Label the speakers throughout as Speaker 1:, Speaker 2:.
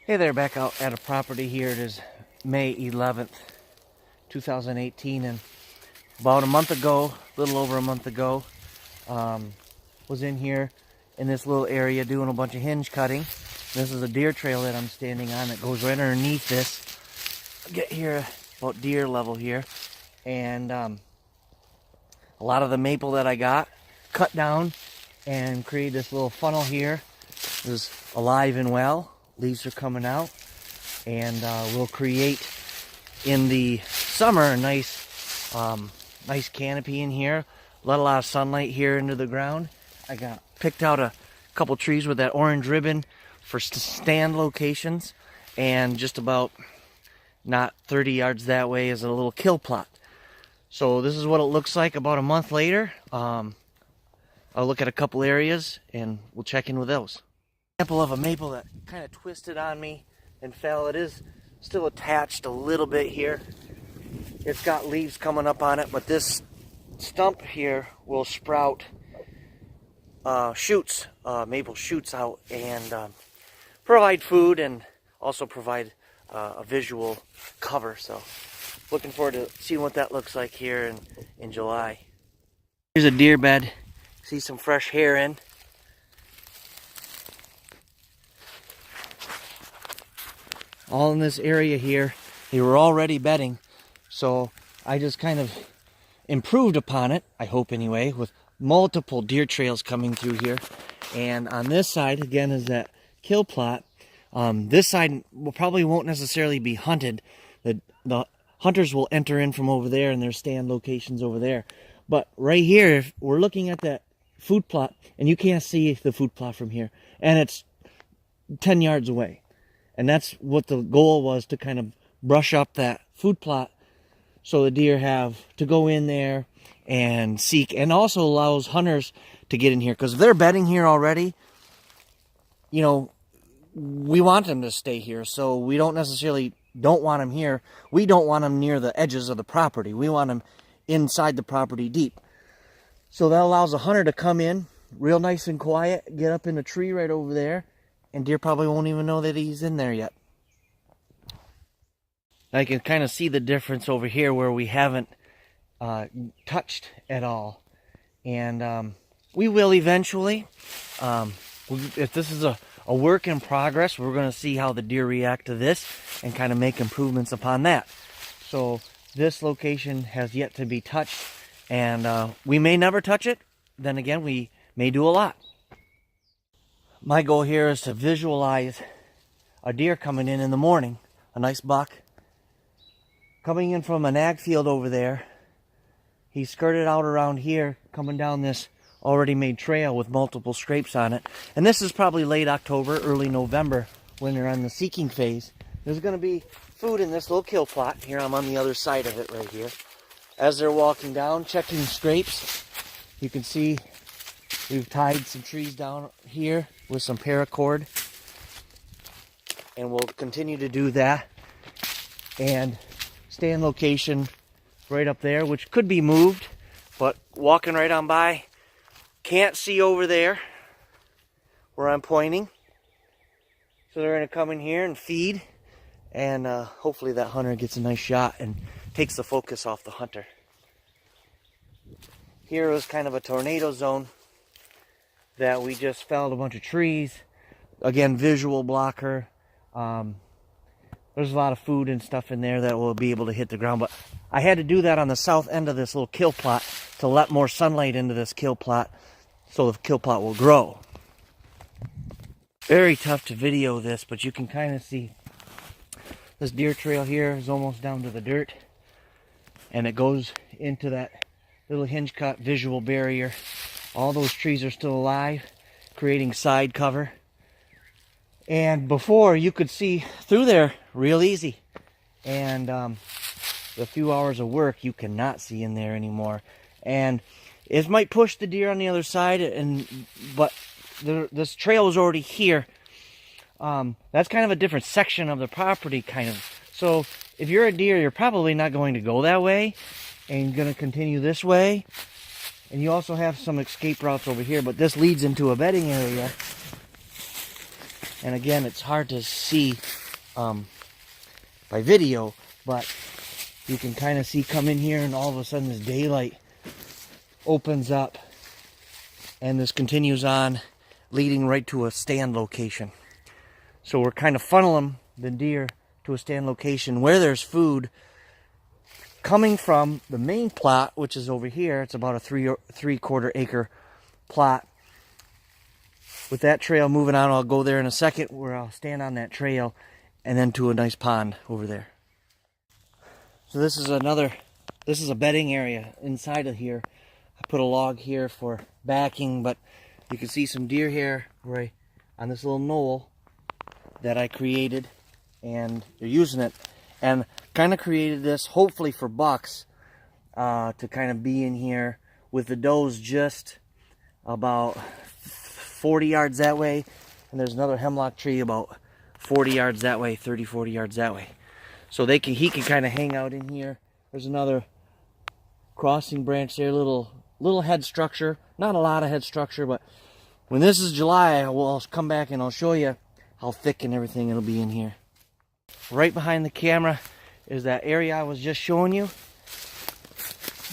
Speaker 1: Hey there, back out at a property here. It is May 11th, 2018, and about a month ago, a little over a month ago, was in here in this little area doing a bunch of hinge cutting. This is a deer trail that I'm standing on that goes right underneath this. I'll get here about deer level here, and a lot of the maple that I got cut down and created this little funnel here. It was alive and well. Leaves are coming out, and we'll create in the summer a nice canopy in here. Let a lot of sunlight here into the ground. I picked out a couple trees with that orange ribbon for stand locations, and just about not 30 yards that way is a little kill plot. So this is what it looks like about a month later. I'll look at a couple areas and we'll check in with those. Example of a maple that kind of twisted on me and fell. It is still attached a little bit here. It's got leaves coming up on it, but this stump here will sprout shoots, maple shoots out, and provide food and also provide a visual cover. So looking forward to seeing what that looks like here in July. Here's a deer bed. See some fresh hair in. All in this area here, they were already bedding, so I just kind of improved upon it, I hope anyway, with multiple deer trails coming through here. And on this side, again, is that kill plot. This side probably won't necessarily be hunted. The hunters will enter in from over there, and their stand locations over there. But right here, if we're looking at that food plot, and you can't see the food plot from here, and it's 10 yards away. And that's what the goal was, to kind of brush up that food plot so the deer have to go in there and seek, and also allows hunters to get in here, because if they're bedding here already, you know, we want them to stay here. So we don't necessarily don't want them here. We don't want them near the edges of the property. We want them inside the property deep. So that allows a hunter to come in real nice and quiet, get up in a tree right over there, and deer probably won't even know that he's in there yet. I can kind of see the difference over here where we haven't touched at all. And we will eventually. If this is a work in progress, we're going to see how the deer react to this and kind of make improvements upon that. So this location has yet to be touched, and we may never touch it. Then again, we may do a lot. My goal here is to visualize a deer coming in the morning, a nice buck, coming in from an ag field over there. He skirted out around here, coming down this already made trail with multiple scrapes on it. And this is probably late October, early November, when they're on the seeking phase. There's going to be food in this little kill plot. Here, I'm on the other side of it right here. As they're walking down, checking scrapes, you can see we've tied some trees down here with some paracord, and we'll continue to do that and stay in location right up there, which could be moved, but walking right on by, can't see over there where I'm pointing. So they're going to come in here and feed, and hopefully that hunter gets a nice shot and takes the focus off the hunter. Here was kind of a tornado zone that we just felled a bunch of trees. Again, visual blocker. There's a lot of food and stuff in there that will be able to hit the ground, but I had to do that on the south end of this little kill plot to let more sunlight into this kill plot so the kill plot will grow. Very tough to video this, but you can kind of see this deer trail here is almost down to the dirt, and it goes into that little hinge cut visual barrier. All those trees are still alive, creating side cover. And before, you could see through there real easy. And the few hours of work, you cannot see in there anymore. And it might push the deer on the other side, but this trail is already here. That's kind of a different section of the property, kind of. So if you're a deer, you're probably not going to go that way, and you're going to continue this way. And you also have some escape routes over here, but this leads into a bedding area. And again, it's hard to see by video, but you can kind of see come in here, and all of a sudden this daylight opens up, and this continues on, leading right to a stand location. So we're kind of funneling the deer to a stand location where there's food coming from the main plot, which is over here. It's about a three-quarter acre plot. With that trail moving on, I'll go there in a second, where I'll stand on that trail and then to a nice pond over there. So this is a bedding area inside of here. I put a log here for backing, but you can see some deer here right on this little knoll that I created, and they're using it. And kind of created this hopefully for bucks to kind of be in here with the does just about 40 yards that way, and there's another hemlock tree about 40 yards that way, 30-40 yards that way. So he can kind of hang out in here. There's another crossing branch there, little head structure. Not a lot of head structure, but when this is July, I'll come back and I'll show you how thick and everything it'll be in here. Right behind the camera is that area I was just showing you.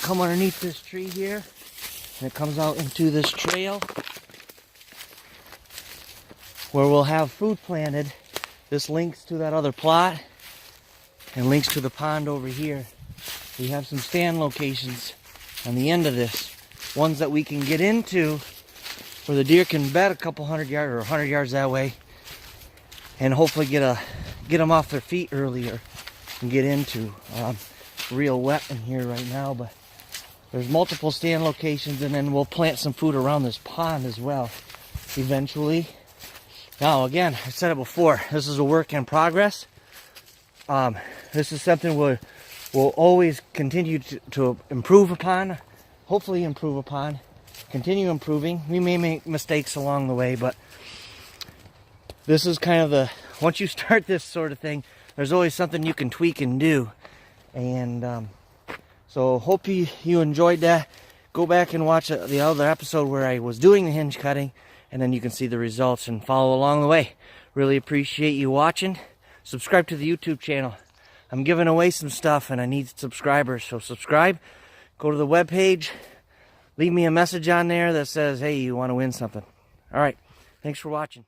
Speaker 1: Come underneath this tree here, and it comes out into this trail where we'll have food planted. This links to that other plot and links to the pond over here. We have some stand locations on the end of this, ones that we can get into where the deer can bed a couple 100 yards or 100 yards that way, and hopefully get them off their feet earlier and get into. Real wet in here right now, but there's multiple stand locations, and then we'll plant some food around this pond as well eventually. Now again, I said it before, this is a work in progress. This is something we'll always continue to improve upon, hopefully improve upon, continue improving. We may make mistakes along the way, but this is kind of once you start this sort of thing, there's always something you can tweak and do. And so hope you enjoyed that. Go back and watch the other episode where I was doing the hinge cutting, and then you can see the results and follow along the way. Really appreciate you watching. Subscribe to the YouTube channel. I'm giving away some stuff and I need subscribers, so subscribe. Go to the webpage. Leave me a message on there that says, hey, you want to win something. All right. Thanks for watching.